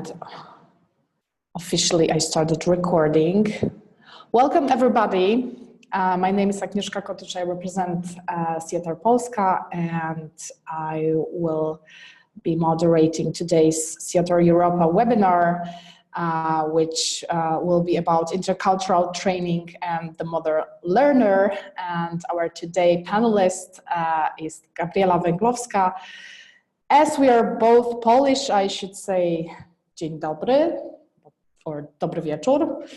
And officially I started recording. Welcome everybody. My name is Agnieszka Kotusz. I represent SIETAR Polska, and I will be moderating today's SIETAR Europa webinar, which will be about intercultural training and the modern learner. And our today panelist is Gabriela Weglowska. As we are both Polish, I should say dzień dobry or dobry wieczór.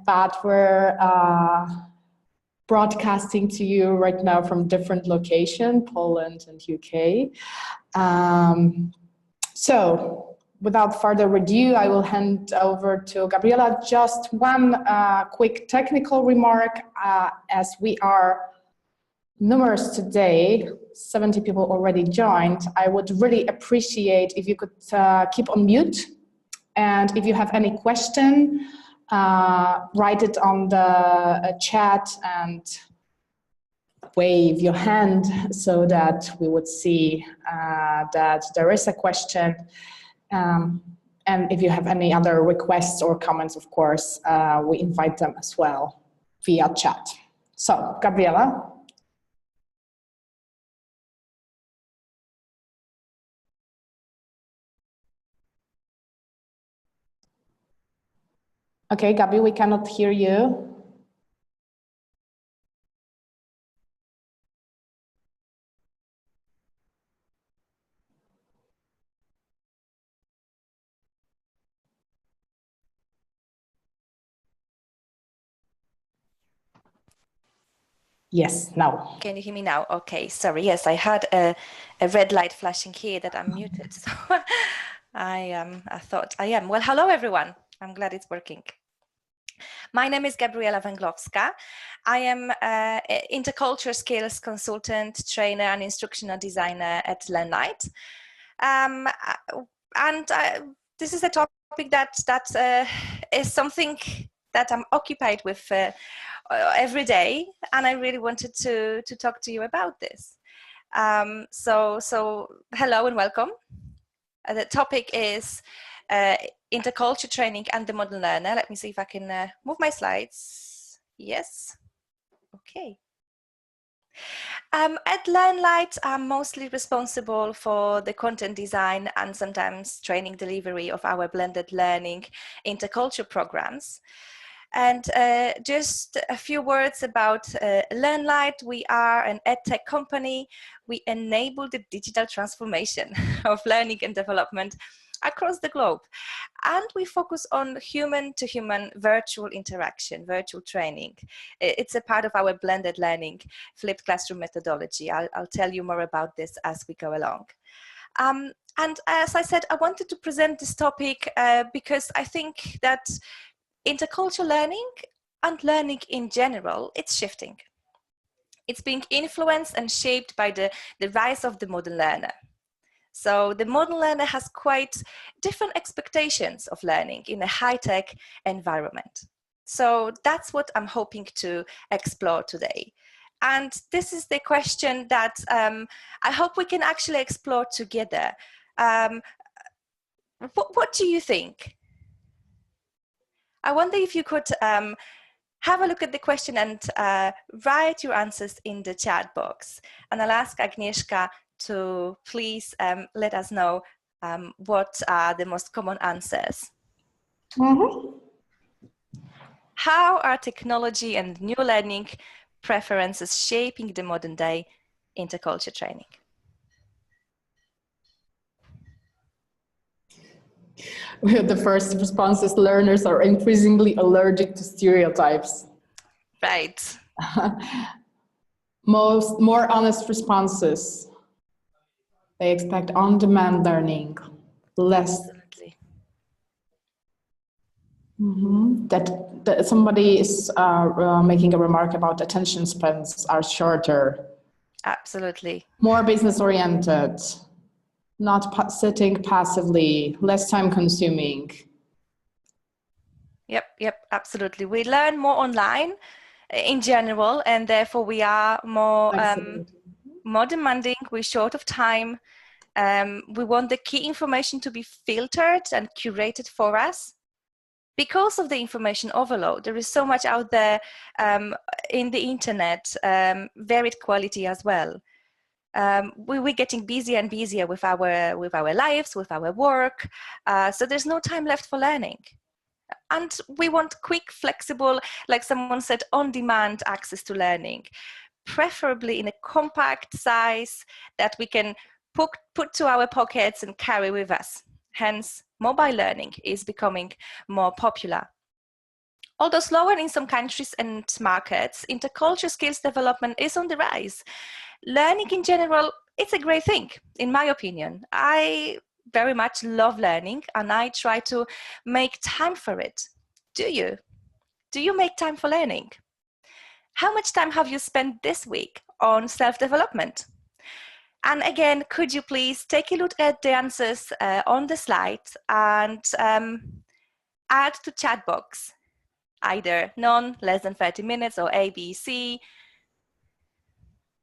But we're broadcasting to you right now from different locations, Poland and UK. So without further ado, I will hand over to Gabriela. Just one quick technical remark. As we are numerous today, 70 people already joined, I would really appreciate if you could keep on mute. And if you have any question, write it on the chat and wave your hand so that we would see that there is a question. And if you have any other requests or comments, of course, we invite them as well via chat. So, Gabriela. Okay, Gabi, we cannot hear you. Yes, now. Can you hear me now? Okay, sorry. Yes, I had a red light flashing here that I'm muted. So I thought I am. Well, hello, everyone. I'm glad it's working. My name is Gabriela Weglowska. I am an Intercultural Skills Consultant, Trainer and Instructional Designer at LearnLite. This is a topic that is something that I'm occupied with every day, and I really wanted to talk to you about this. So hello and welcome. The topic is intercultural training and the modern learner. Let me see if I can move my slides. Yes. Okay. At LearnLite, I'm mostly responsible for the content design and sometimes training delivery of our blended learning intercultural programs. And just a few words about LearnLite. We are an edtech company. We enable the digital transformation of learning and development across the globe. And we focus on human-to-human virtual interaction, virtual training. It's a part of our blended learning, flipped classroom methodology. I'll tell you more about this as we go along. And as I said, I wanted to present this topic because I think that intercultural learning and learning in general, it's shifting. It's being influenced and shaped by the rise of the modern learner. So the modern learner has quite different expectations of learning in a high-tech environment. So that's what I'm hoping to explore today. And this is the question that I hope we can actually explore together. What do you think? I wonder if you could have a look at the question and write your answers in the chat box. And I'll ask Agnieszka to please let us know what are the most common answers. Mm-hmm. How are technology and new learning preferences shaping the modern day intercultural training? The first response is learners are increasingly allergic to stereotypes. Right. More honest responses. They expect on-demand learning, less. Absolutely. Mm-hmm. That somebody is making a remark about attention spans are shorter. Absolutely. More business-oriented. Not sitting passively, less time consuming. Yep, absolutely. We learn more online in general, and therefore we are more demanding, we're short of time, We want the key information to be filtered and curated for us. Because of the information overload, there is so much out there in the internet, varied quality as well. We're getting busier and busier with our lives, with our work, so there's no time left for learning. And we want quick, flexible, like someone said, on-demand access to learning, preferably in a compact size that we can put to our pockets and carry with us. Hence, mobile learning is becoming more popular. Although slower in some countries and markets, intercultural skills development is on the rise. Learning in general, it's a great thing, in my opinion. I very much love learning and I try to make time for it. Do you? Do you make time for learning? How much time have you spent this week on self-development? And again, could you please take a look at the answers on the slide and add to chat box, either none, less than 30 minutes, or A, B, C.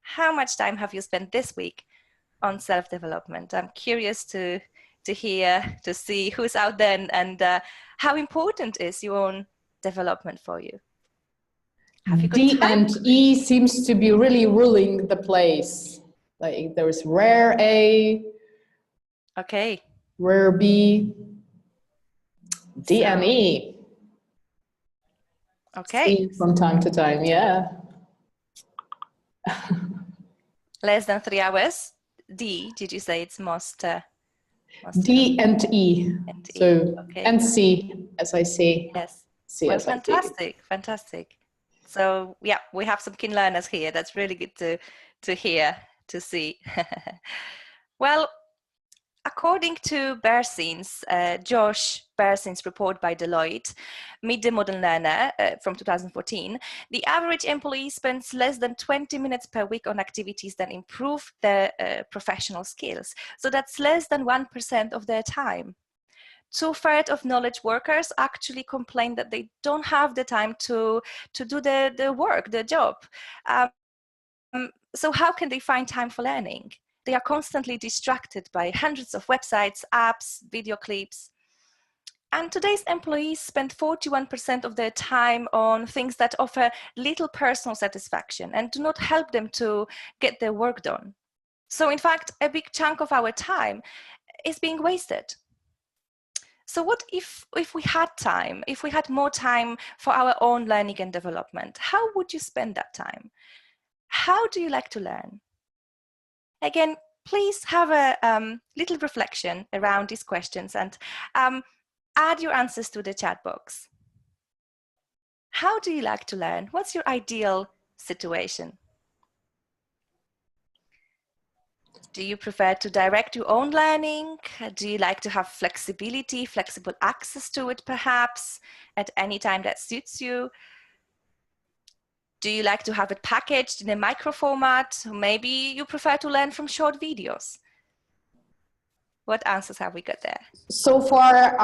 How much time have you spent this week on self-development? I'm curious to hear, to see who's out there and how important is your own development for you. Have you got D time? and E seems to be really ruling the place. Like there's rare A, okay, rare B, D and so, E. okay. C from time to time, yeah. Less than 3 hours. D, did you say it's most D and E. And E. So, okay. and C, as I say. Yes. C, well, as I say. fantastic, fantastic. So yeah, we have some keen learners here. That's really good to hear, to see. Well, according to Bersin's, Josh Bersin's report by Deloitte, Meet the Modern Learner from 2014, the average employee spends less than 20 minutes per week on activities that improve their professional skills. So that's less than 1% of their time. 2/3 of knowledge workers actually complain that they don't have the time to do the work, the job. So how can they find time for learning? They are constantly distracted by hundreds of websites, apps, video clips. And today's employees spend 41% of their time on things that offer little personal satisfaction and do not help them to get their work done. So in fact, a big chunk of our time is being wasted. So what if we had time, if we had more time for our own learning and development? How would you spend that time? How do you like to learn? Again, please have a little reflection around these questions and add your answers to the chat box. How do you like to learn? What's your ideal situation? Do you prefer to direct your own learning? Do you like to have flexibility, flexible access to it perhaps at any time that suits you? Do you like to have it packaged in a micro format? Maybe you prefer to learn from short videos. What answers have we got there? So far,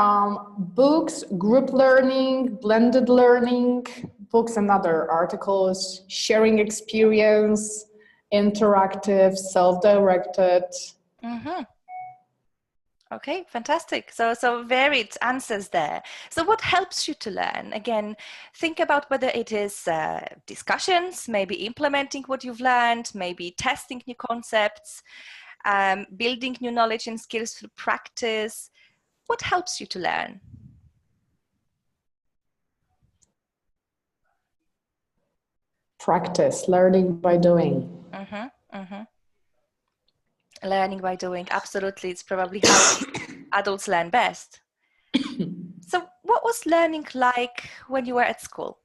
books, group learning, blended learning, books and other articles, sharing experience, interactive, self-directed. Mm-hmm. Okay, fantastic. So varied answers there. So what helps you to learn? Again, think about whether it is discussions, maybe implementing what you've learned, maybe testing new concepts, building new knowledge and skills through practice. What helps you to learn? Practice, learning by doing. Mm-hmm, mm-hmm. Learning by doing, absolutely. It's probably how adults learn best. So what was learning like when you were at school?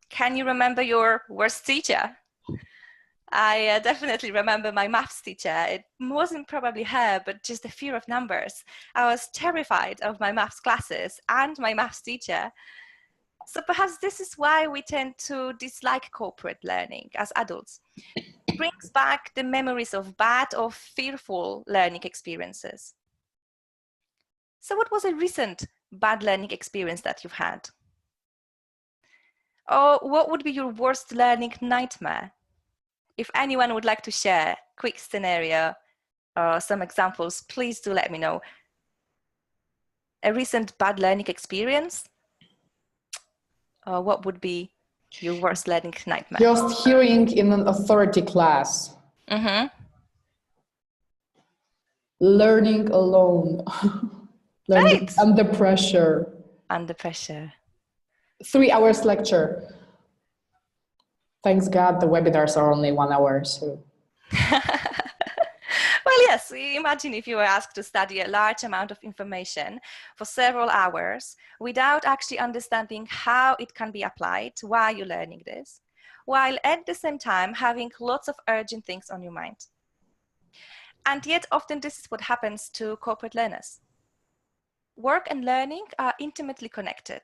Can you remember your worst teacher? I definitely remember my maths teacher. It wasn't probably her, but just the fear of numbers. I was terrified of my maths classes and my maths teacher. So perhaps this is why we tend to dislike corporate learning as adults. It brings back the memories of bad or fearful learning experiences. So what was a recent bad learning experience that you've had? Or what would be your worst learning nightmare? If anyone would like to share a quick scenario, some examples, please do let me know. A recent bad learning experience? What would be your worst learning nightmare? Just hearing in an authority class. Mm-hmm. Learning alone. Learning Right. under pressure. Under pressure. 3 hours lecture. Thanks God the webinars are only 1 hour. So. Well, yes, imagine if you were asked to study a large amount of information for several hours without actually understanding how it can be applied, why you're learning this, while at the same time having lots of urgent things on your mind. And yet often this is what happens to corporate learners. Work and learning are intimately connected.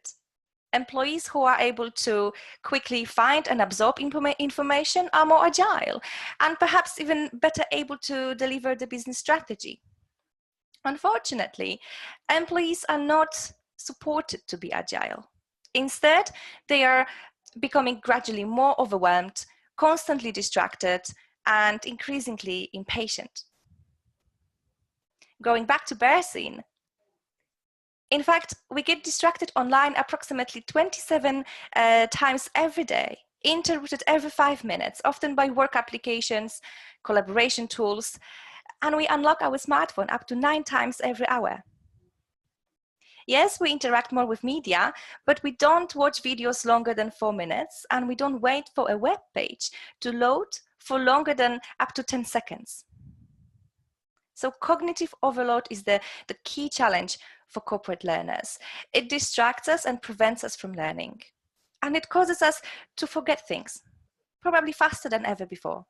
Employees who are able to quickly find and absorb information are more agile and perhaps even better able to deliver the business strategy. Unfortunately, employees are not supported to be agile. Instead, they are becoming gradually more overwhelmed, constantly distracted, and increasingly impatient. Going back to Berzin, in fact, we get distracted online approximately 27 times every day, interrupted every 5 minutes, often by work applications, collaboration tools, and we unlock our smartphone up to 9 times every hour. Yes, we interact more with media, but we don't watch videos longer than 4 minutes, and we don't wait for a web page to load for longer than up to 10 seconds. So cognitive overload is the key challenge for corporate learners. It distracts us and prevents us from learning. And it causes us to forget things, probably faster than ever before.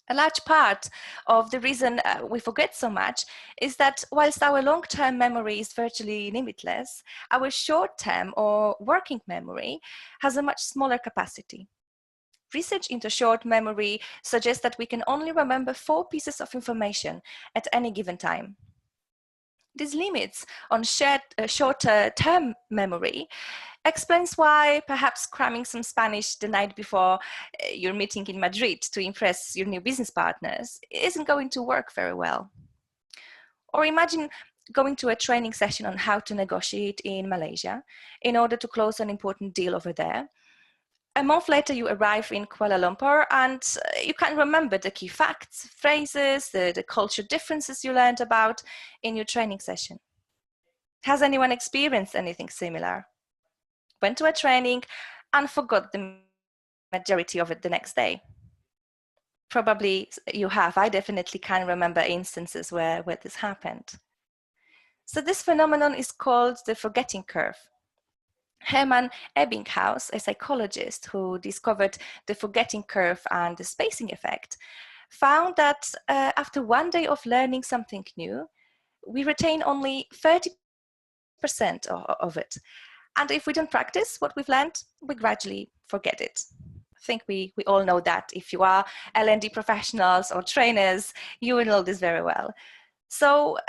A large part of the reason we forget so much is that whilst our long-term memory is virtually limitless, our short-term or working memory has a much smaller capacity. Research into short memory suggests that we can only remember 4 pieces of information at any given time. These limits on shorter-term memory explains why perhaps cramming some Spanish the night before your meeting in Madrid to impress your new business partners isn't going to work very well. Or imagine going to a training session on how to negotiate in Malaysia in order to close an important deal over there. A month later, you arrive in Kuala Lumpur and you can't remember the key facts, phrases, the cultural differences you learned about in your training session. Has anyone experienced anything similar? Went to a training and forgot the majority of it the next day? Probably you have. I definitely can remember instances where this happened. So this phenomenon is called the forgetting curve. Hermann Ebbinghaus, a psychologist who discovered the forgetting curve and the spacing effect, found that after 1 day of learning something new, we retain only 30% of it. And if we don't practice what we've learned, we gradually forget it. I think we all know that. If you are L&D professionals or trainers, you will know this very well. So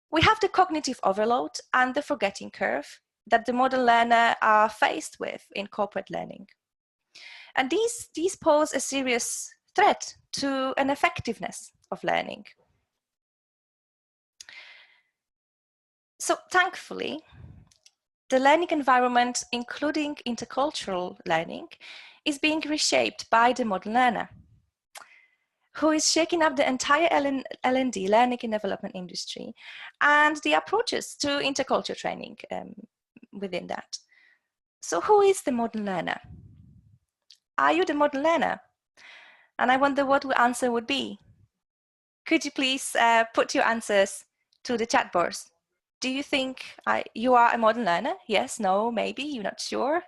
we have the cognitive overload and the forgetting curve that the modern learner are faced with in corporate learning. And these pose a serious threat to an effectiveness of learning. So thankfully, the learning environment, including intercultural learning, is being reshaped by the modern learner, who is shaking up the entire L&D, learning and development industry, and the approaches to intercultural training within that. So who is the modern learner? Are you the modern learner? And I wonder what the answer would be. Could you please put your answers to the chat box? Do you think you are a modern learner? Yes, no, maybe, you're not sure?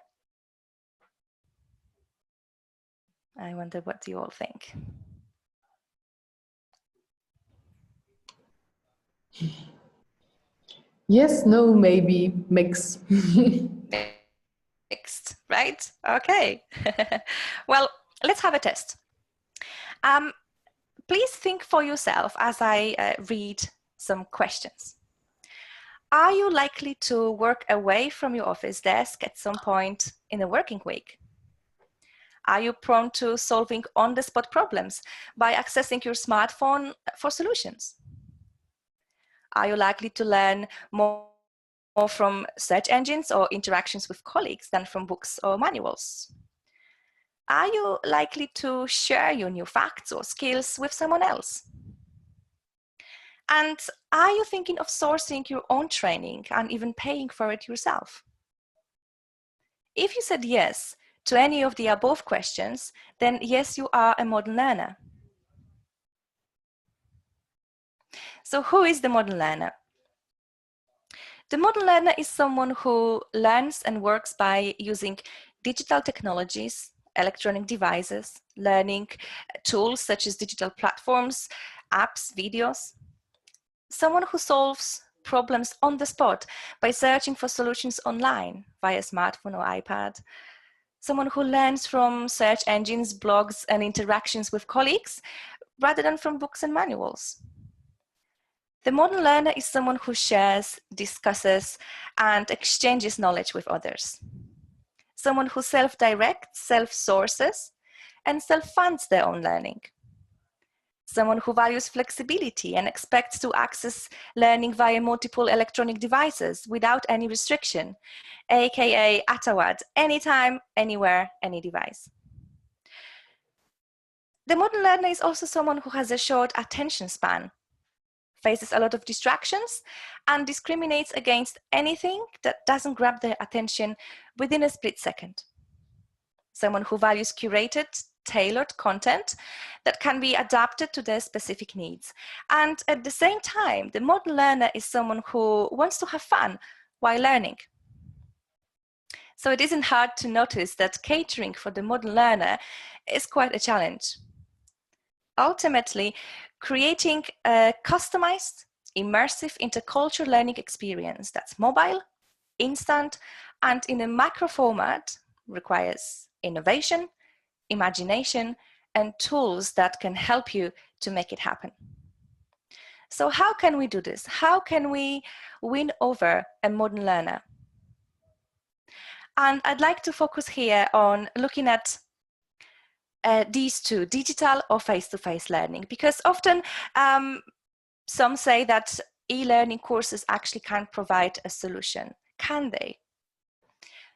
I wonder what you all think. Yes, no, maybe, mix. Mixed, right? Okay. Well, let's have a test. Please think for yourself as I read some questions. Are you likely to work away from your office desk at some point in a working week? Are you prone to solving on-the-spot problems by accessing your smartphone for solutions? Are you likely to learn more from search engines or interactions with colleagues than from books or manuals? Are you likely to share your new facts or skills with someone else? And are you thinking of sourcing your own training and even paying for it yourself? If you said yes to any of the above questions, then yes, you are a modern learner. So who is the modern learner? The modern learner is someone who learns and works by using digital technologies, electronic devices, learning tools such as digital platforms, apps, videos. Someone who solves problems on the spot by searching for solutions online via smartphone or iPad. Someone who learns from search engines, blogs, and interactions with colleagues rather than from books and manuals. The modern learner is someone who shares, discusses, and exchanges knowledge with others. Someone who self-directs, self-sources, and self-funds their own learning. Someone who values flexibility and expects to access learning via multiple electronic devices without any restriction, aka ATAWAD, anytime, anywhere, any device. The modern learner is also someone who has a short attention span, faces a lot of distractions, and discriminates against anything that doesn't grab their attention within a split second. Someone who values curated, tailored content that can be adapted to their specific needs. And at the same time, the modern learner is someone who wants to have fun while learning. So it isn't hard to notice that catering for the modern learner is quite a challenge. Ultimately, creating a customized, immersive intercultural learning experience that's mobile, instant, and in a macro format requires innovation, imagination, and tools that can help you to make it happen. So how can we do this? How can we win over a modern learner? And I'd like to focus here on looking at these two, digital or face-to-face learning, because often some say that e-learning courses actually can't provide a solution. Can they?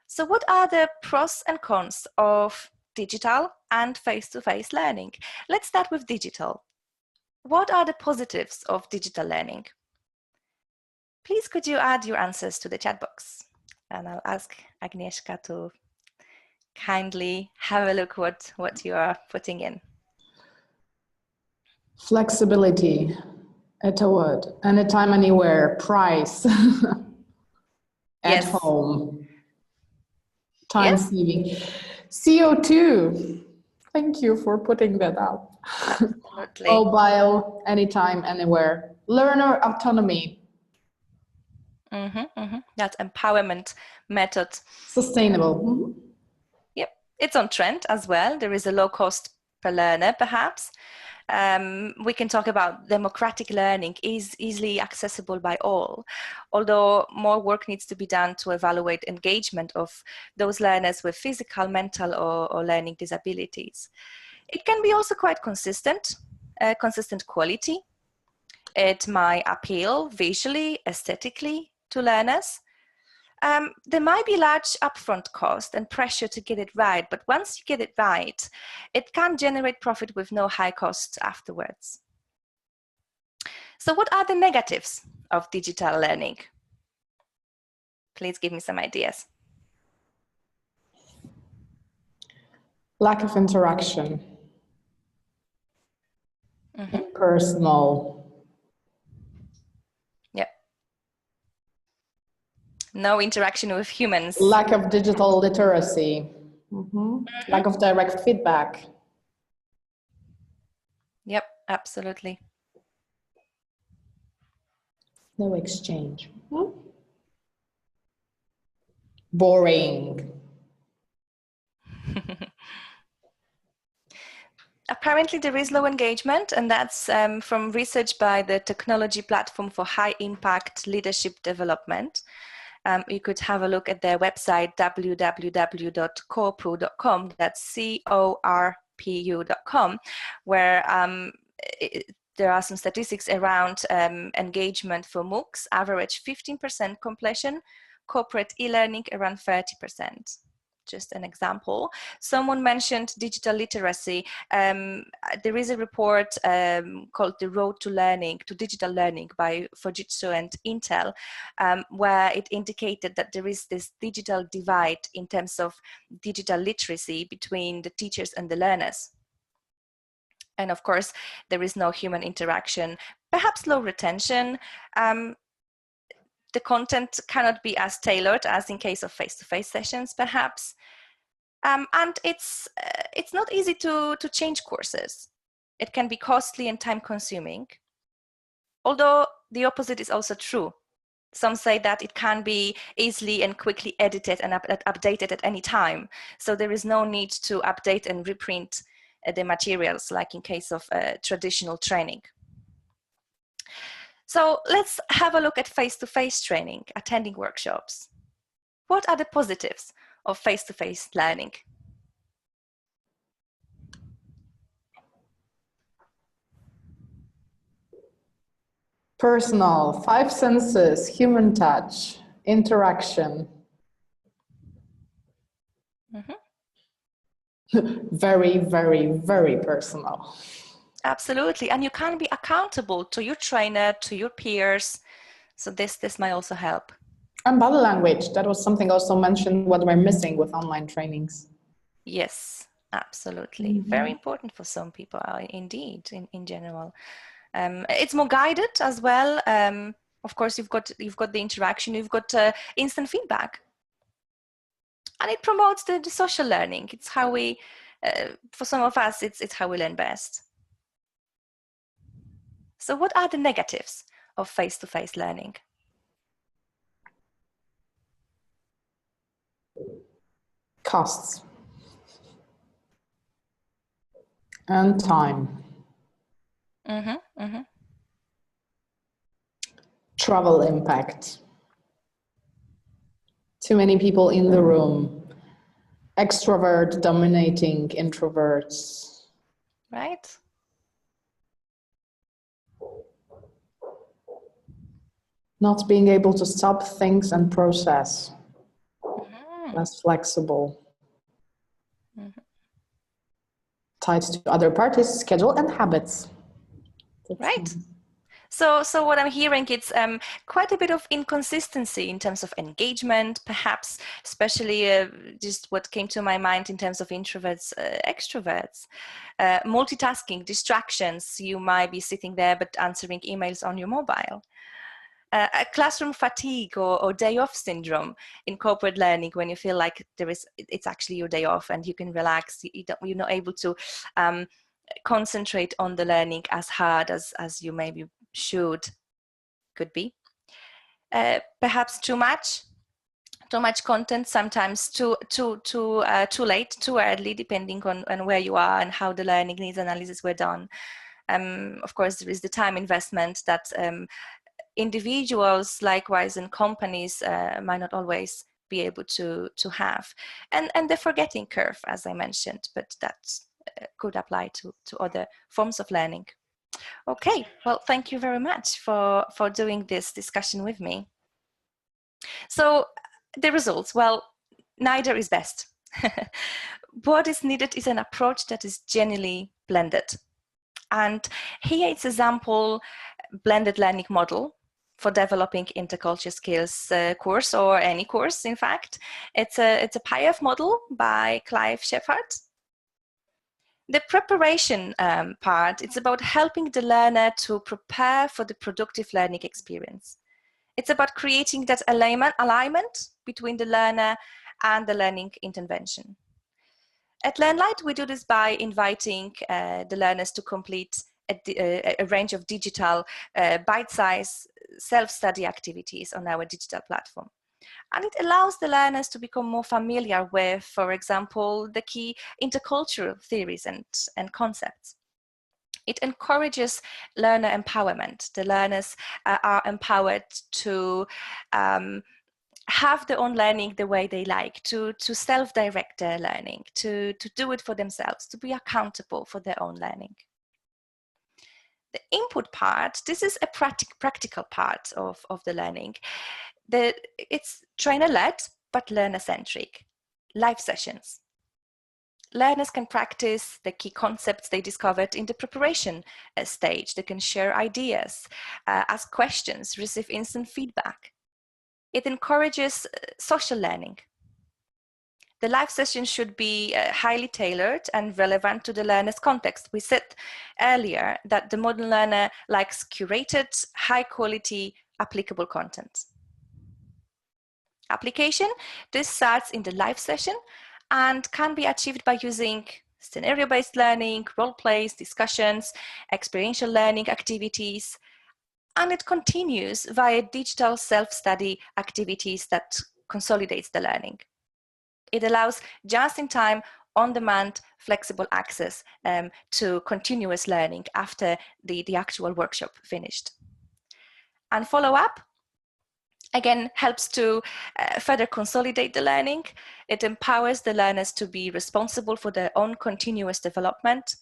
So what are the pros and cons of digital and face-to-face learning? Let's start with digital. What are the positives of digital learning? Please could you add your answers to the chat box? And I'll ask Agnieszka to kindly have a look what you are putting in. Flexibility, at a word, anytime, anywhere, price, at home, time saving. CO2, thank you for putting that out. Absolutely. Mobile, anytime, anywhere. Learner autonomy. That empowerment method. Sustainable. Yep, it's on trend as well. There is a low cost per learner, perhaps. We can talk about democratic learning is easily accessible by all, although more work needs to be done to evaluate engagement of those learners with physical, mental, or learning disabilities. It can be also quite consistent, consistent quality. It might appeal visually, aesthetically to learners. There might be large upfront cost and pressure to get it right, but once you get it right, it can generate profit with no high costs afterwards. So what are the negatives of digital learning? Please give me some ideas. Lack of interaction. Personal. Yep. No interaction with humans. Lack of digital literacy. Lack of direct feedback. Yep, absolutely. No exchange. Boring. Apparently there is low engagement, and that's from research by the Technology Platform for High Impact Leadership Development. You could have a look at their website, www.corpu.com, that's corpu.com, where there are some statistics around engagement for MOOCs, average 15% completion, corporate e-learning around 30%. Just an example. Someone mentioned digital literacy. There is a report called The Road to Learning, to Digital Learning by Fujitsu and Intel, where it indicated that there is this digital divide in terms of digital literacy between the teachers and the learners. And of course, there is no human interaction, perhaps low retention. The content cannot be as tailored as in case of face-to-face sessions, perhaps. And it's not easy to change courses. It can be costly and time-consuming. Although the opposite is also true. Some say that it can be easily and quickly edited and updated at any time. So there is no need to update and reprint the materials like in case of traditional training. So let's have a look at face-to-face training, attending workshops. What are the positives of face-to-face learning? Personal, 5 senses, human touch, interaction. Very, very, very personal. Absolutely, and you can be accountable to your trainer, to your peers. So this might also help. And body language, that was something also mentioned what we're missing with online trainings. Yes, absolutely. Very important for some people, indeed, in general. It's more guided as well. Of course, you've got the interaction, you've got instant feedback. And it promotes the social learning. It's how we, for some of us, it's how we learn best. So what are the negatives of face-to-face learning? Costs and time. Travel impact. Too many people in the room. Extrovert dominating introverts. Right. Not being able to stop, think and process. Less flexible. Tied to other parties' schedule and habits. Right. So what I'm hearing, it's quite a bit of inconsistency in terms of engagement, perhaps, especially just what came to my mind in terms of introverts, extroverts, multitasking, distractions. You might be sitting there but answering emails on your mobile. A classroom fatigue or day off syndrome in corporate learning, when you feel like it's actually your day off and you can relax, you're not able to concentrate on the learning as hard as you maybe could be. Perhaps too much content, sometimes too late, too early, depending on where you are and how the learning needs analysis were done. Of course, there is the time investment that individuals, likewise, and companies might not always be able to have, and the forgetting curve, as I mentioned, but that could apply to other forms of learning. Okay, well, thank you very much for doing this discussion with me. So the results, well, neither is best. What is needed is an approach that is genuinely blended. And here it's an example blended learning model for developing intercultural skills course, or any course, in fact. It's a PIF model by Clive Shepherd. The preparation part, it's about helping the learner to prepare for the productive learning experience. It's about creating that alignment between the learner and the learning intervention. At LearnLite, we do this by inviting the learners to complete a range of digital bite-sized self-study activities on our digital platform. And it allows the learners to become more familiar with, for example, the key intercultural theories and concepts. It encourages learner empowerment. The learners are empowered to have their own learning the way they like, to self-direct their learning, to do it for themselves, to be accountable for their own learning. The input part, this is a practical part of the learning. It's trainer-led, but learner-centric. Live sessions. Learners can practice the key concepts they discovered in the preparation stage. They can share ideas, ask questions, receive instant feedback. It encourages social learning. The live session should be highly tailored and relevant to the learner's context. We said earlier that the modern learner likes curated, high quality, applicable content. Application, this starts in the live session and can be achieved by using scenario-based learning, role plays, discussions, experiential learning activities, and it continues via digital self-study activities that consolidates the learning. It allows just-in-time, on-demand, flexible access to continuous learning after the actual workshop finished. And follow-up, again, helps to further consolidate the learning. It empowers the learners to be responsible for their own continuous development.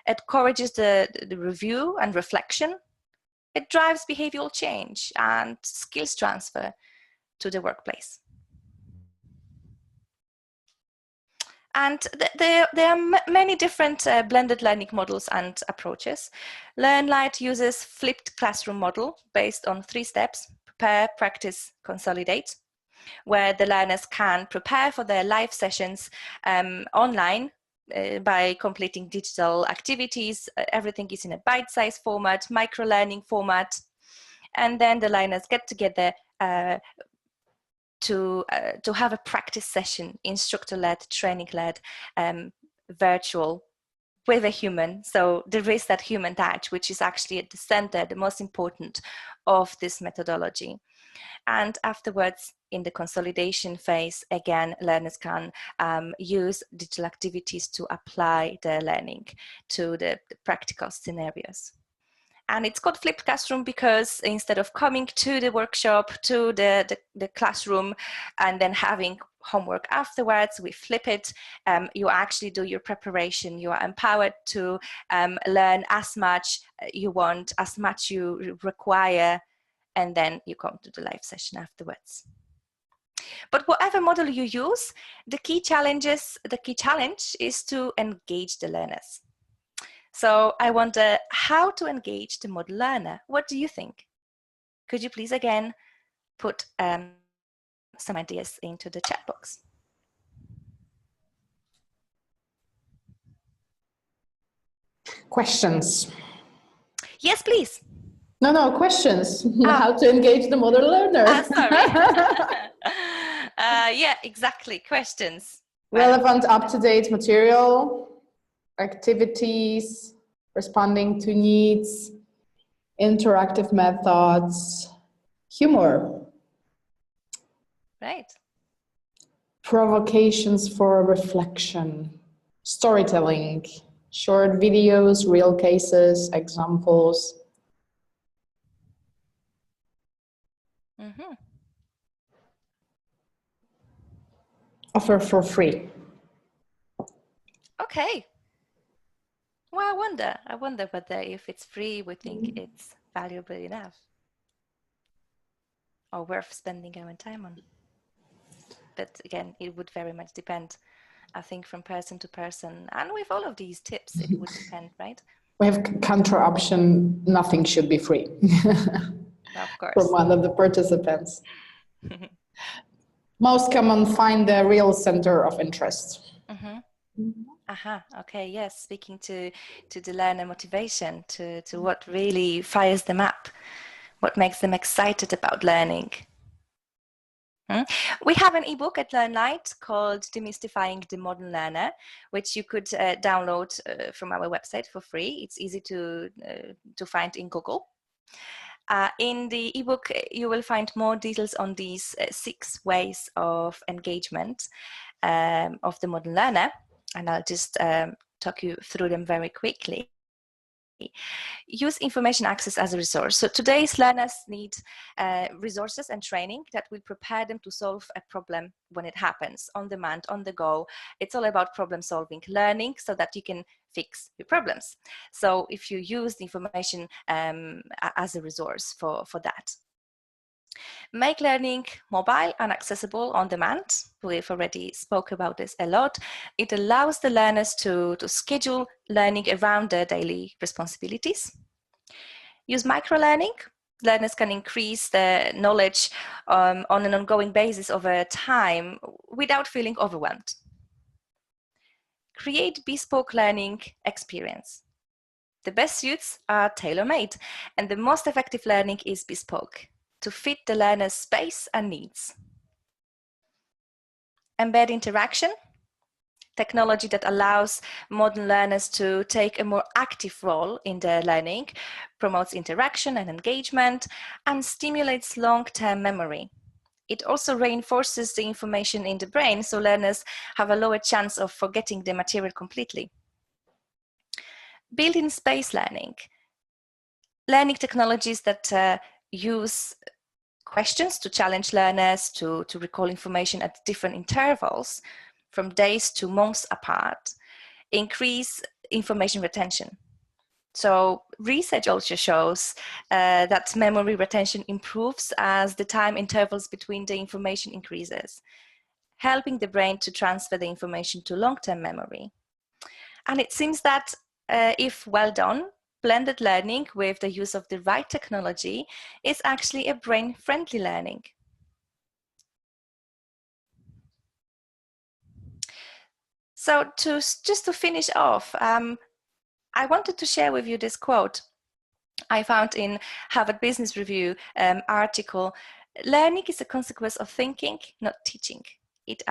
It encourages the review and reflection. It drives behavioral change and skills transfer to the workplace. And there are many different blended learning models and approaches. LearnLite uses flipped classroom model based on 3 steps: prepare, practice, consolidate, where the learners can prepare for their live sessions online by completing digital activities. Everything is in a bite-sized format, micro-learning format, and then the learners get together to have a practice session, instructor-led, training-led, virtual, with a human. So there is that human touch, which is actually at the center, the most important of this methodology. And afterwards, in the consolidation phase, again, learners can use digital activities to apply their learning to the practical scenarios. And it's called flipped classroom because instead of coming to the workshop, to the classroom, and then having homework afterwards, we flip it. You actually do your preparation. You are empowered to learn as much you want, as much you require, and then you come to the live session afterwards. But whatever model you use, the key challenge is to engage the learners. So I wonder how to engage the model learner. What do you think? Could you please again put some ideas into the chat box? Questions? Yes, please. No, questions. How to engage the model learner. Sorry. Yeah, exactly. Questions. Relevant, up-to-date material, activities, responding to needs, interactive methods, humor. Right. Provocations for reflection, storytelling, short videos, real cases, examples. Mm-hmm. Offer for free. Okay. Well, I wonder whether if it's free, we think it's valuable enough or worth spending our time on. But again, it would very much depend, I think, from person to person. And with all of these tips, it would depend, right? We have counter option, nothing should be free. Of course. From one of the participants. Most common, find the real center of interest. Okay, yes, speaking to the learner motivation, to what really fires them up, what makes them excited about learning. We have an ebook at LearnLite called Demystifying the Modern Learner, which you could download from our website for free. It's easy to find in Google. In the ebook, you will find more details on these 6 ways of engagement of the modern learner, and I'll just talk you through them very quickly. Use information access as a resource. So today's learners need resources and training that will prepare them to solve a problem when it happens, on demand, on the go. It's all about problem solving learning so that you can fix your problems. So if you use the information as a resource for that. Make learning mobile and accessible on demand. We've already spoke about this a lot. It allows the learners to schedule learning around their daily responsibilities. Use microlearning. Learners can increase their knowledge on an ongoing basis over time without feeling overwhelmed. Create bespoke learning experience. The best suits are tailor-made, and the most effective learning is bespoke, to fit the learner's space and needs. Embed interaction, technology that allows modern learners to take a more active role in their learning, promotes interaction and engagement, and stimulates long-term memory. It also reinforces the information in the brain, so learners have a lower chance of forgetting the material completely. Built-in space learning, learning technologies that use questions to challenge learners to recall information at different intervals, from days to months apart, increase information retention. So research also shows that memory retention improves as the time intervals between the information increases, helping the brain to transfer the information to long-term memory. And it seems that if well done, blended learning with the use of the right technology is actually a brain-friendly learning. So just to finish off, I wanted to share with you this quote I found in Harvard Business Review article. Learning is a consequence of thinking, not teaching. It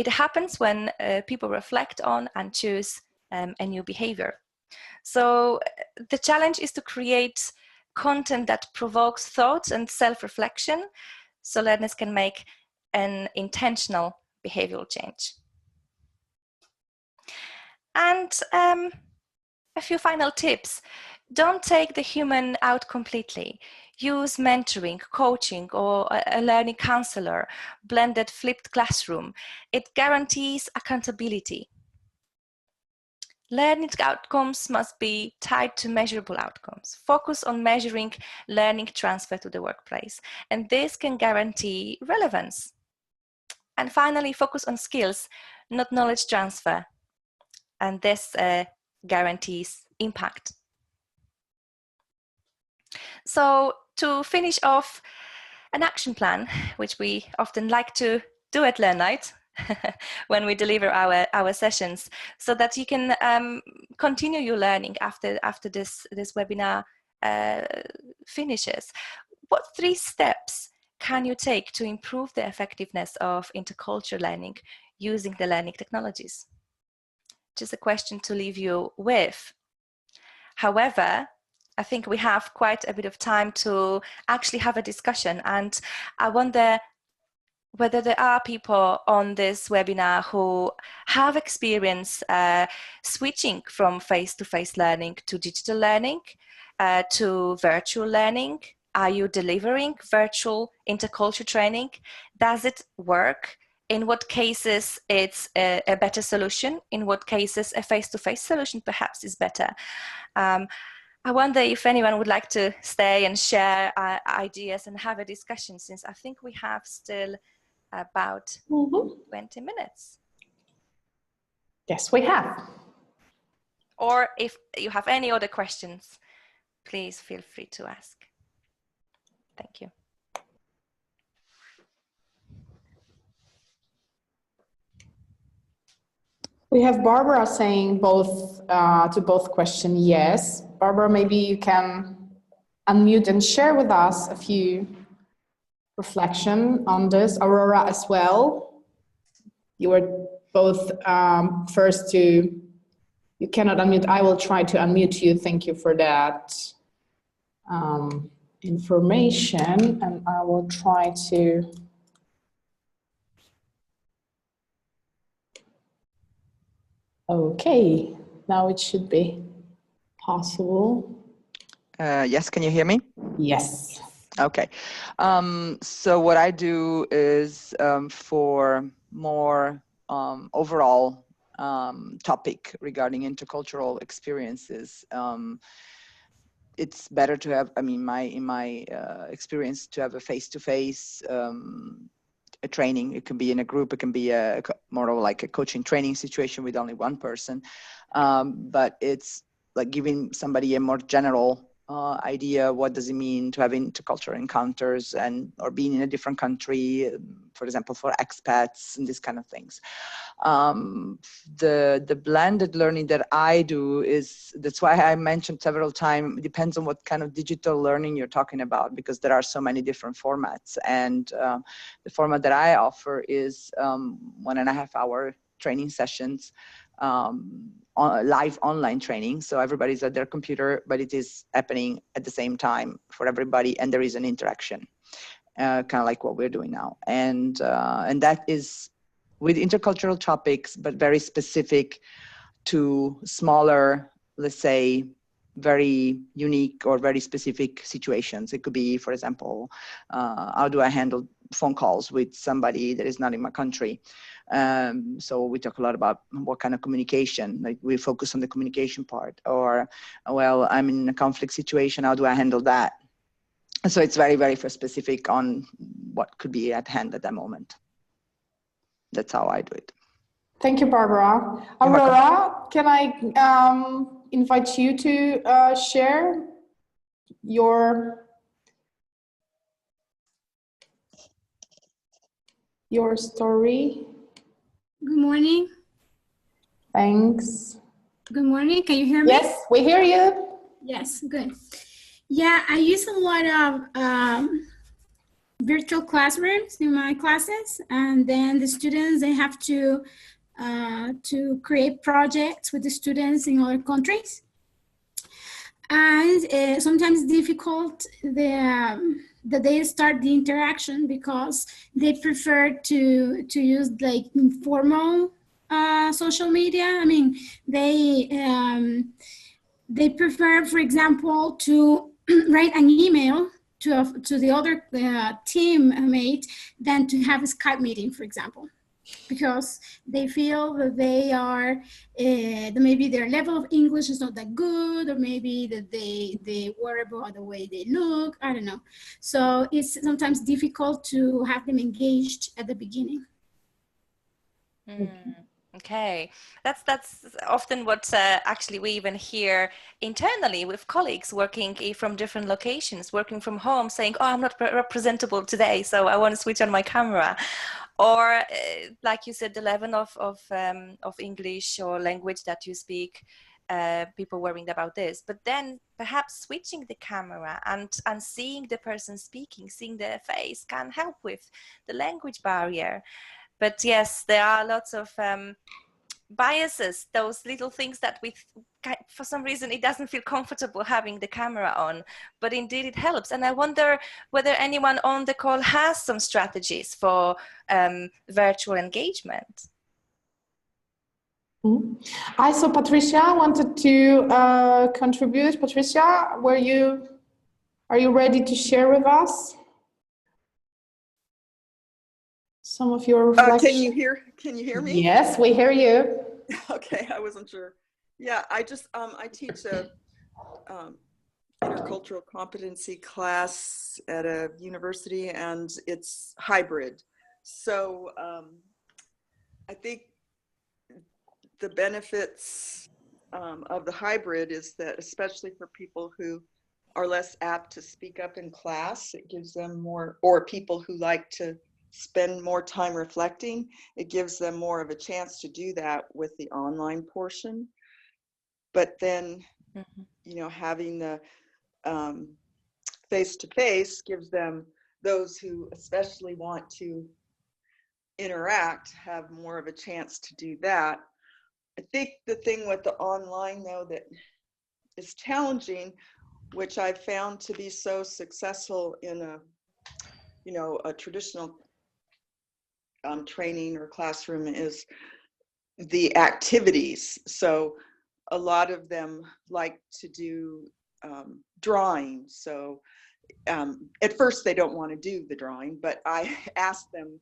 happens when people reflect on and choose a new behavior. So the challenge is to create content that provokes thought and self-reflection so learners can make an intentional behavioral change. And a few final tips. Don't take the human out completely. Use mentoring, coaching, or a learning counselor, blended flipped classroom. It guarantees accountability. Learning outcomes must be tied to measurable outcomes. Focus on measuring learning transfer to the workplace, and this can guarantee relevance. And finally, focus on skills, not knowledge transfer, and this guarantees impact. So to finish off, an action plan, which we often like to do at LearnLite when we deliver our sessions, so that you can continue your learning after this webinar finishes. What 3 steps can you take to improve the effectiveness of intercultural learning using the learning technologies? Just a question to leave you with. However, I think we have quite a bit of time to actually have a discussion, and I wonder whether there are people on this webinar who have experience switching from face-to-face learning to digital learning, to virtual learning. Are you delivering virtual intercultural training? Does it work? In what cases it's a better solution? In what cases a face-to-face solution perhaps is better? I wonder if anyone would like to stay and share ideas and have a discussion, since I think we have still about 20 minutes. Yes, we have. Or if you have any other questions, please feel free to ask. Thank you. We have Barbara saying to both questions yes. Barbara, maybe you can unmute and share with us a few reflection on this. Aurora as well. You were both first to, you cannot unmute. I will try to unmute you. Thank you for that information, and I will try to. Okay, now it should be possible. Yes, can you hear me? Yes. Okay. So what I do is for more overall topic regarding intercultural experiences, it's better to have, I mean, in my experience, to have a face-to-face a training. It can be in a group, it can be more of like a coaching training situation with only one person. But it's like giving somebody a more general idea, what does it mean to have intercultural encounters or being in a different country, for example, for expats and these kind of things. The blended learning that I do that's why I mentioned several times, it depends on what kind of digital learning you're talking about, because there are so many different formats. And the format that I offer is 1.5 hour training sessions, live online training. So everybody's at their computer, but it is happening at the same time for everybody, and there is an interaction, kind of like what we're doing now. And that is with intercultural topics, but very specific to smaller, let's say, very unique or very specific situations. It could be, for example, how do I handle phone calls with somebody that is not in my country? So we talk a lot about what kind of communication, like we focus on the communication part. Or, well, I'm in a conflict situation, how do I handle that? So it's very, very specific on what could be at hand at that moment. That's how I do it. Thank you, Barbara. Aurora, can I invite you to share your story? Good morning. Thanks. Good morning. Can you hear me? Yes, we hear you. Yes, good. Yeah, I use a lot of virtual classrooms in my classes, and then the students, they have to create projects with the students in other countries. And sometimes it's difficult that they start the interaction because they prefer to use like informal social media. I mean, they prefer, for example, to write an email to the other teammate than to have a Skype meeting, for example, because they feel that they are that maybe their level of English is not that good, or maybe that they worry about the way they look. I don't know. So it's sometimes difficult to have them engaged at the beginning. Okay, that's often what actually we even hear internally with colleagues working from different locations, working from home, saying, "Oh, I'm not representable today, so I want to switch on my camera." Or, like you said, the level of English or language that you speak, people worrying about this. But then perhaps switching the camera and seeing the person speaking, seeing their face, can help with the language barrier. But yes, there are lots of biases, those little things that for some reason it doesn't feel comfortable having the camera on, but indeed it helps. And I wonder whether anyone on the call has some strategies for virtual engagement. I saw Patricia wanted to contribute. Patricia, are you ready to share with us some of your reflections? Can you hear me? Yes, we hear you. Okay, I wasn't sure. Yeah, I teach a intercultural competency class at a university, and it's hybrid. So I think the benefits of the hybrid is that, especially for people who are less apt to speak up in class, it gives them more, or people who like to spend more time reflecting, it gives them more of a chance to do that with the online portion. But then, you know, having the face-to-face gives them, those who especially want to interact, have more of a chance to do that. I think the thing with the online, though, that is challenging, which I've found to be so successful in a traditional training or classroom, is the activities. So a lot of them like to do drawing. So at first they don't want to do the drawing, but I asked them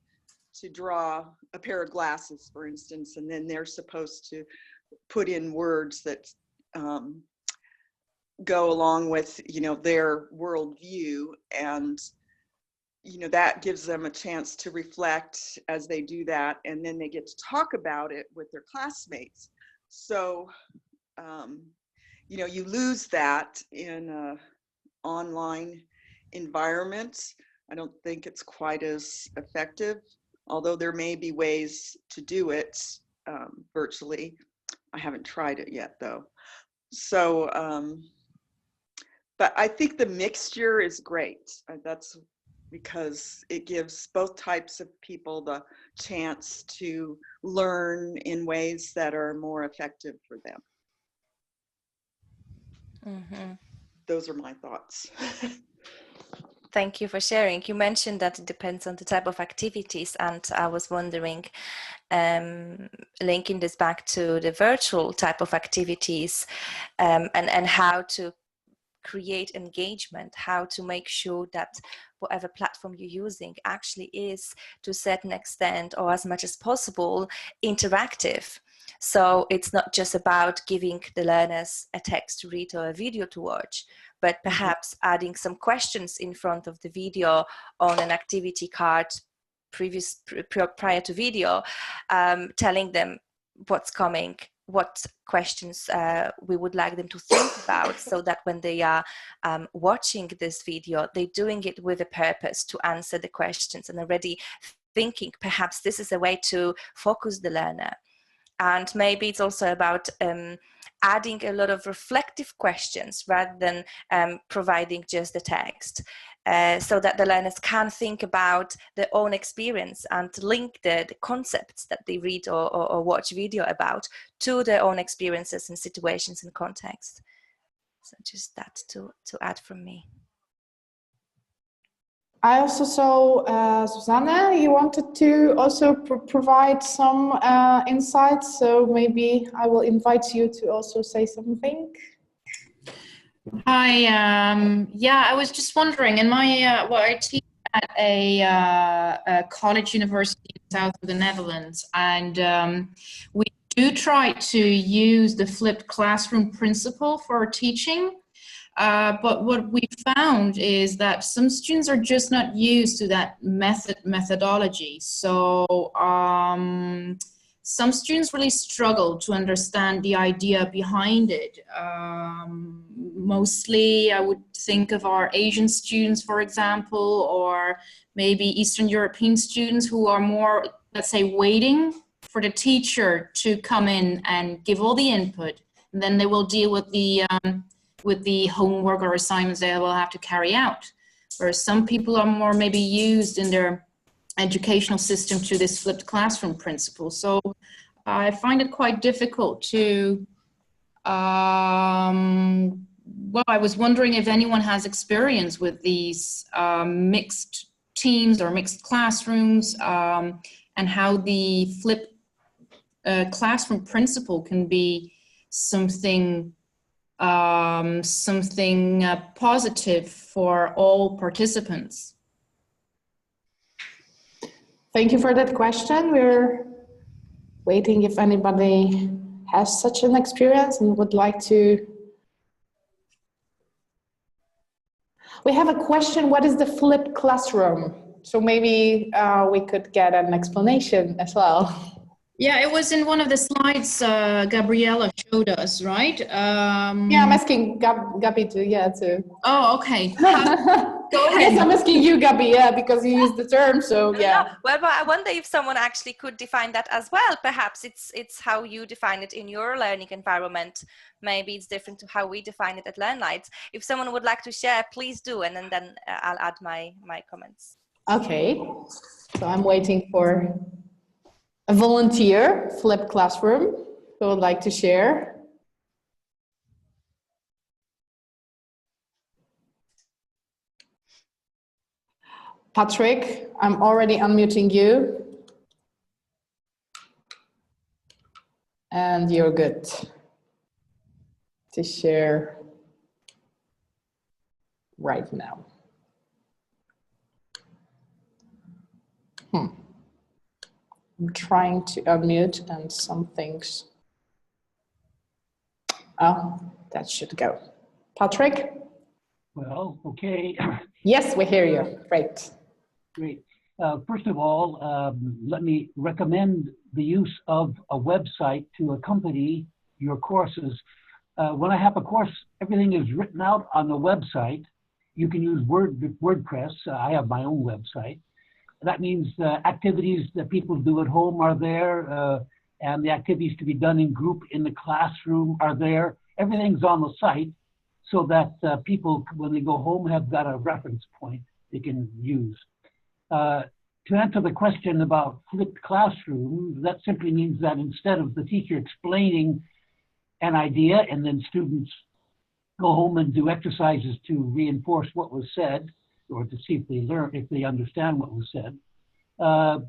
to draw a pair of glasses, for instance, and then they're supposed to put in words that go along with, you know, their worldview, and you know, that gives them a chance to reflect as they do that, and then they get to talk about it with their classmates. So you know, you lose that in an online environment. I don't think it's quite as effective, although there may be ways to do it virtually. I haven't tried it yet though. So, but I think the mixture is great. That's because it gives both types of people the chance to learn in ways that are more effective for them. Mm-hmm. Those are my thoughts. Thank you for sharing. You mentioned that it depends on the type of activities, and I was wondering, linking this back to the virtual type of activities, and how to create engagement, how to make sure that whatever platform you're using actually is, to a certain extent or as much as possible, interactive. So it's not just about giving the learners a text to read or a video to watch, but perhaps adding some questions in front of the video on an activity card prior to video, telling them what's coming, what questions we would like them to think about, so that when they are watching this video, they're doing it with a purpose to answer the questions and already thinking perhaps this is a way to focus the learner. And maybe it's also about adding a lot of reflective questions rather than providing just the text, so that the learners can think about their own experience and link the concepts that they read or watch video about to their own experiences and situations and context. So just that to add from me. I also saw, Susanne, you wanted to also provide some insights, so maybe I will invite you to also say something. Hi, yeah, I was just wondering, in my, well, I teach at a college university in the south of the Netherlands, and we do try to use the flipped classroom principle for our teaching. But what we found is that some students are just not used to that methodology. So some students really struggle to understand the idea behind it. Mostly I would think of our Asian students, for example, or maybe Eastern European students who are more, let's say, waiting for the teacher to come in and give all the input, and then they will deal with the homework or assignments they will have to carry out. Whereas some people are more maybe used in their educational system to this flipped classroom principle. So I find it quite difficult to, well, I was wondering if anyone has experience with these mixed teams or mixed classrooms, and how the flipped classroom principle can be something positive for all participants. Thank you for that question. We're waiting if anybody has such an experience and would like to. We have a question, what is the flipped classroom? So maybe we could get an explanation as well. Yeah, it was in one of the slides Gabriela showed us, right? Yeah, I'm asking Gabi too. Oh, okay. Go ahead. Yes, I'm asking you, Gabi, yeah, because you used the term, so yeah. No, well, but I wonder if someone actually could define that as well. Perhaps it's how you define it in your learning environment. Maybe it's different to how we define it at LearnLite. If someone would like to share, please do, and then I'll add my comments. Okay, so I'm waiting for a volunteer, flipped classroom, who would like to share. Patrick, I'm already unmuting you. And you're good. to share right now. I'm trying to unmute and some things. Oh, that should go. Patrick? Well, okay. Yes, we hear you. Great. Great. First of all, let me recommend the use of a website to accompany your courses. When I have a course, everything is written out on the website. You can use WordPress. I have my own website. That means the activities that people do at home are there, and the activities to be done in group in the classroom are there. Everything's on the site so that people, when they go home, have got a reference point they can use. To answer the question about flipped classroom, that simply means that instead of the teacher explaining an idea and then students go home and do exercises to reinforce what was said or to see if they learn, if they understand what was said, the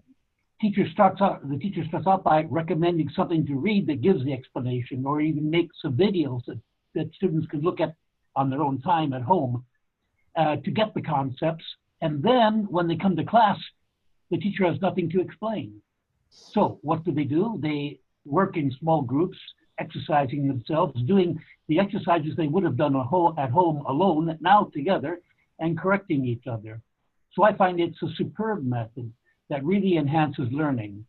teacher starts out by recommending something to read that gives the explanation, or even makes some videos that students can look at on their own time at home to get the concepts. And then when they come to class, the teacher has nothing to explain. So what do? They work in small groups, exercising themselves, doing the exercises they would have done at home alone, now together, and correcting each other. So I find it's a superb method that really enhances learning.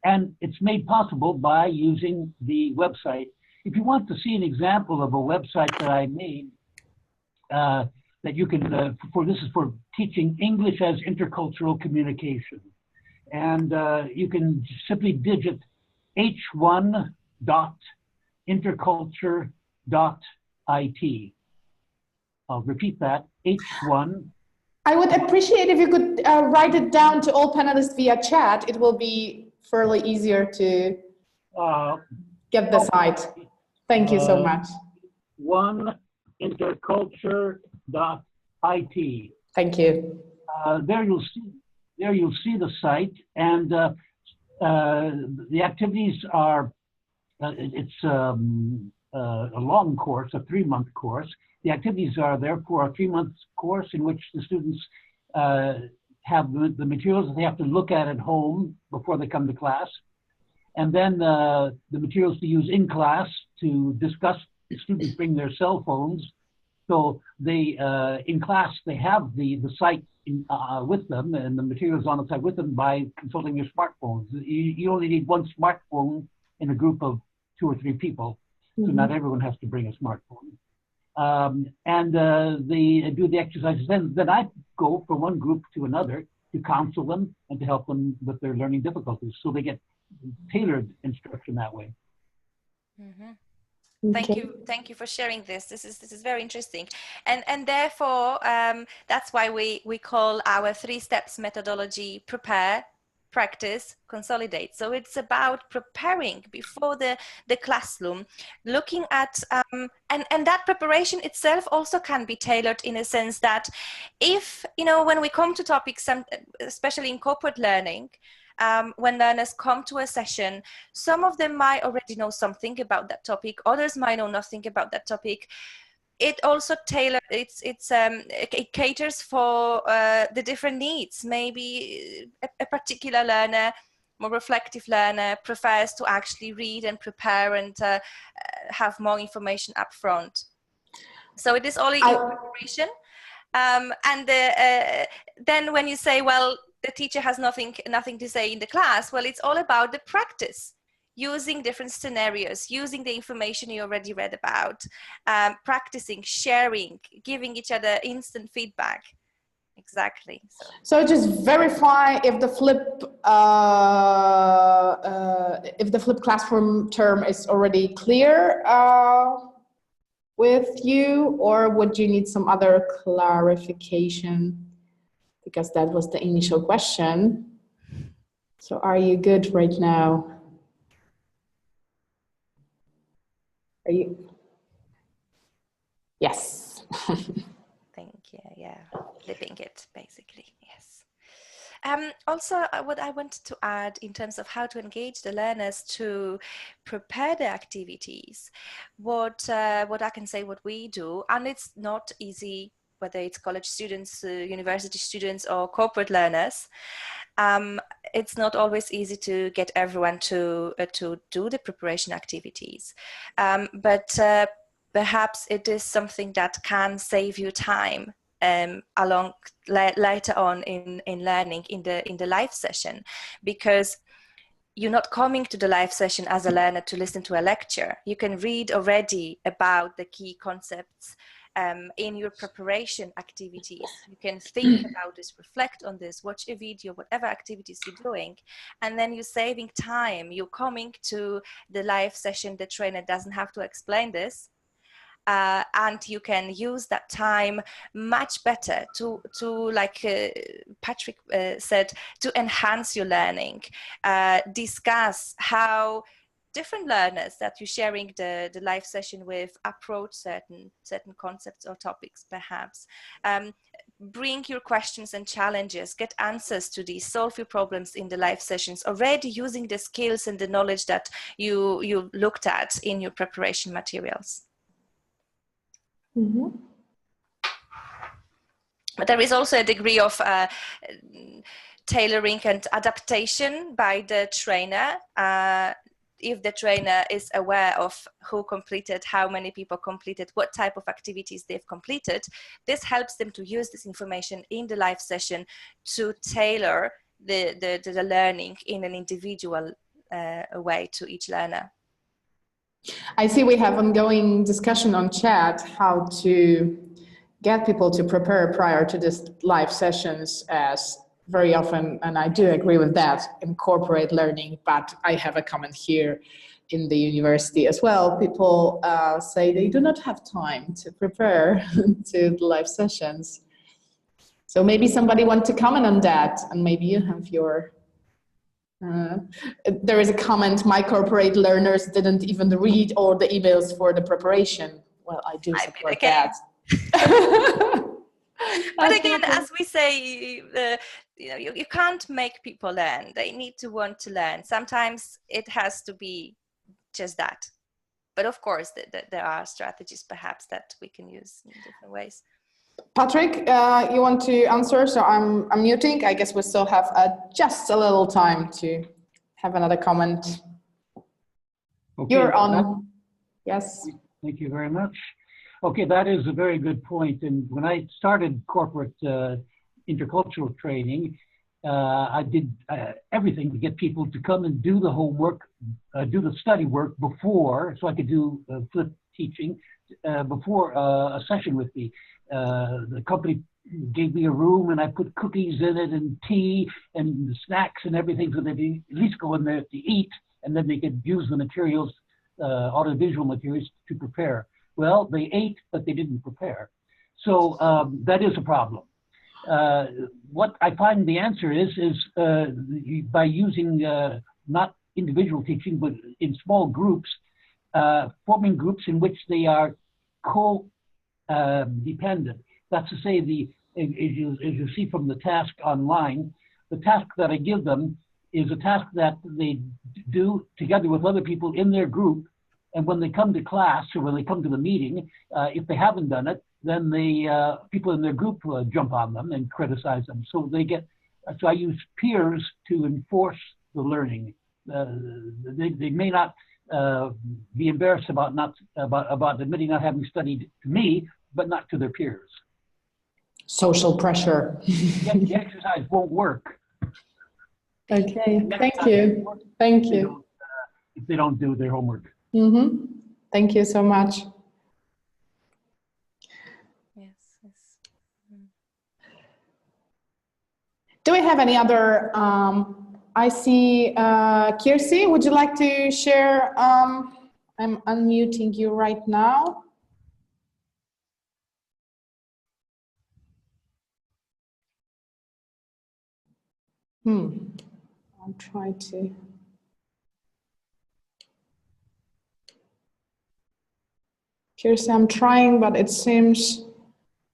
And it's made possible by using the website. If you want to see an example of a website that I made, that you can, this is for teaching English as intercultural communication. And you can simply digit h1.interculture.it. I'll repeat that, h1. I would appreciate if you could write it down to all panelists via chat. It will be fairly easier to get the site. Thank you so much. Interculture.it. Thank you. There you'll see the site, and the activities are. It's a long course, a 3-month course. The activities are there for a 3-month course in which the students have the materials that they have to look at home before they come to class, and then the materials to use in class to discuss. The students bring their cell phones, so they in class they have the site with them and the materials on the site with them by consulting their smartphones. You only need one smartphone in a group of 2 or 3 people, so not everyone has to bring a smartphone. They do the exercises. Then I go from one group to another to counsel them and to help them with their learning difficulties, so they get tailored instruction that way. Thank you for sharing this. This is very interesting, and therefore that's why we call our 3 steps methodology: prepare, practice, consolidate. So it's about preparing before the classroom, looking at and that preparation itself also can be tailored in a sense that if, when we come to topics, especially in corporate learning, when learners come to a session, some of them might already know something about that topic, others might know nothing about that topic. It also it caters for the different needs. Maybe a particular learner, more reflective learner, prefers to actually read and prepare and have more information up front. So it is all in preparation. Then when you say, well, the teacher has nothing to say in the class, well, it's all about the practice. Using different scenarios, using the information you already read about, practicing, sharing, giving each other instant feedback. Exactly. So just verify if the flip classroom term is already clear with you, or would you need some other clarification? Because that was the initial question. So are you good right now? Are you? Yes. Thank you. Yeah, flipping it basically. Yes. Also, what I wanted to add in terms of how to engage the learners to prepare the activities, what I can say, what we do, and it's not easy, whether it's college students, university students, or corporate learners. It's not always easy to get everyone to do the preparation activities, but perhaps it is something that can save you time along later on in learning in the live session, because you're not coming to the live session as a learner to listen to a lecture. You can read already about the key concepts in your preparation activities. You can think about this, reflect on this, watch a video, whatever activities you're doing, and then you're saving time. You're coming to the live session, the trainer doesn't have to explain this, and you can use that time much better to like Patrick said, to enhance your learning, discuss how different learners that you're sharing the live session with approach certain concepts or topics, perhaps. Bring your questions and challenges, get answers to these, solve your problems in the live sessions, already using the skills and the knowledge that you looked at in your preparation materials. Mm-hmm. But there is also a degree of tailoring and adaptation by the trainer. If the trainer is aware of who completed, how many people completed, what type of activities they've completed, this helps them to use this information in the live session to tailor the learning in an individual way to each learner. I see we have ongoing discussion on chat how to get people to prepare prior to this live sessions, as very often, and I do agree with that, incorporate learning, but I have a comment here in the university as well. People say they do not have time to prepare to the live sessions. So maybe somebody wants to comment on that, and maybe you have your... there is a comment, my corporate learners didn't even read all the emails for the preparation. Well, I do support that. But again, as we say, you know, you can't make people learn. They need to want to learn. Sometimes it has to be just that. But of course, there are strategies perhaps that we can use in different ways. Patrick, you want to answer? So I'm muting. I guess we still have just a little time to have another comment. Okay, you're on. Yes. Thank you very much. Okay, that is a very good point. And when I started corporate intercultural training, I did everything to get people to come and do the homework, do the study work before, so I could do flip teaching before a session with me. The company gave me a room and I put cookies in it and tea and snacks and everything, so they'd at least go in there to eat, and then they could use the materials, audiovisual materials, to prepare. Well, they ate, but they didn't prepare. So that is a problem. What I find the answer is by using not individual teaching, but in small groups, forming groups in which they are co-dependent. That's to say, as you see from the task online, the task that I give them is a task that they do together with other people in their group. And when they come to class, or when they come to the meeting, if they haven't done it, then the people in their group jump on them and criticize them. So so I use peers to enforce the learning. They may not be embarrassed about admitting not having studied to me, but not to their peers. Social pressure. The exercise won't work. Okay, thank you. Thank you. If they don't do their homework. Mm-hmm. Thank you so much. Yes. Do we have any other? I see Kirsi. Would you like to share? I'm unmuting you right now. I'll try to. Kirsi, I'm trying, but it seems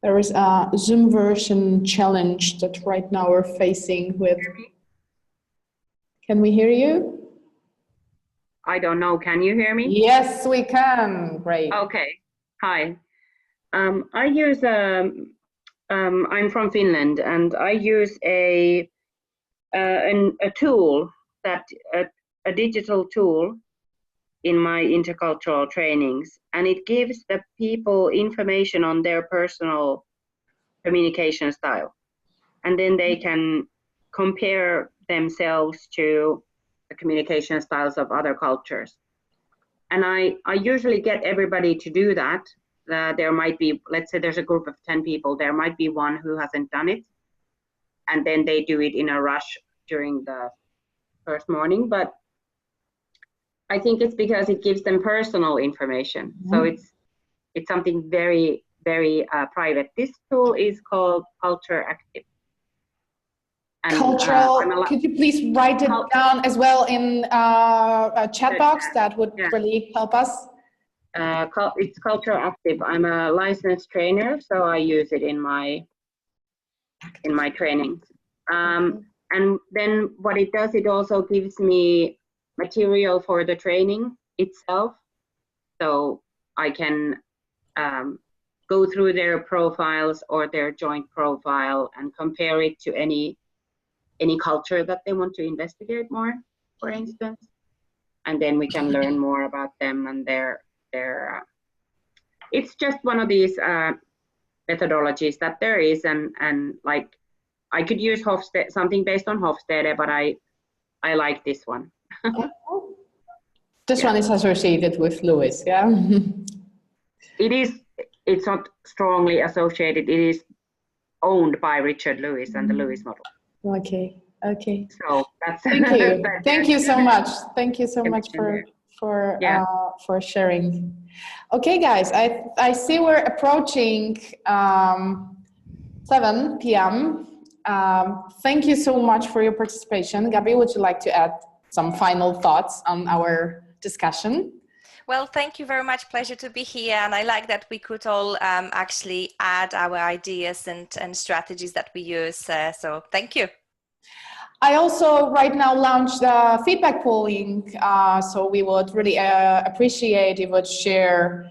There is a Zoom version challenge that right now we're facing with. Can we hear you? I don't know. Can you hear me? Yes, we can. Great. Okay. Hi. I use I'm from Finland, and I use a tool that a digital tool in my intercultural trainings, and it gives the people information on their personal communication style, and then they can compare themselves to the communication styles of other cultures. And I usually get everybody to do that. There might be, let's say there's a group of 10 people, there might be one who hasn't done it, and then they do it in a rush during the first morning. But I think it's because it gives them personal information. So it's something very, very private. This tool is called Culture Active. And, Cultural, could you please write it down as well in a chat box? That would really help us. It's Culture Active. I'm a licensed trainer, so I use it in my trainings. And then what it does, it also gives me material for the training itself, so I can go through their profiles or their joint profile and compare it to any culture that they want to investigate more, for instance, and then we can learn more about them and their it's just one of these methodologies that there is, and like I could use Hofstede, something based on Hofstede, but I like this one. This one is associated with Lewis, yeah? It's not strongly associated. It is owned by Richard Lewis and the Lewis model. Okay. So that's thank you. Thank you so much. Thank you so much for sharing. Okay, guys, I see we're approaching 7 p.m. Thank you so much for your participation. Gabi, would you like to add some final thoughts on our discussion? Well, thank you very much. Pleasure to be here. And I like that we could all actually add our ideas and strategies that we use. So thank you. I also right now launched feedback polling. So we would really appreciate if you would share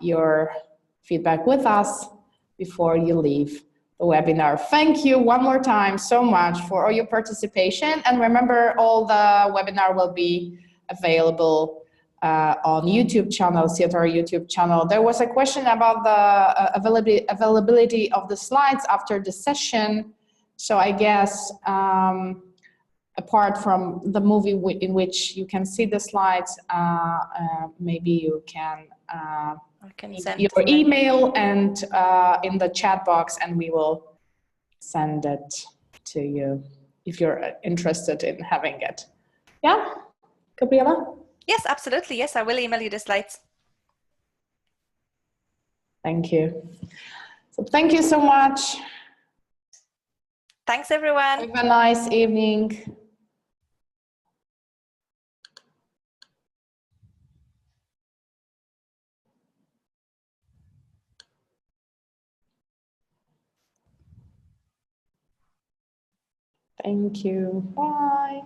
your feedback with us before you leave the webinar. Thank you one more time so much for all your participation. And remember, all the webinar will be available on YouTube channel, SIETAR YouTube channel. There was a question about the availability of the slides after the session. So I guess apart from the movie in which you can see the slides, maybe you can send your email and in the chat box, and we will send it to you if you're interested in having it. Yeah, Gabriela? Yes, absolutely. Yes, I will email you the slides. Thank you. So thank you so much. Thanks, everyone. Have a nice evening. Thank you. Bye.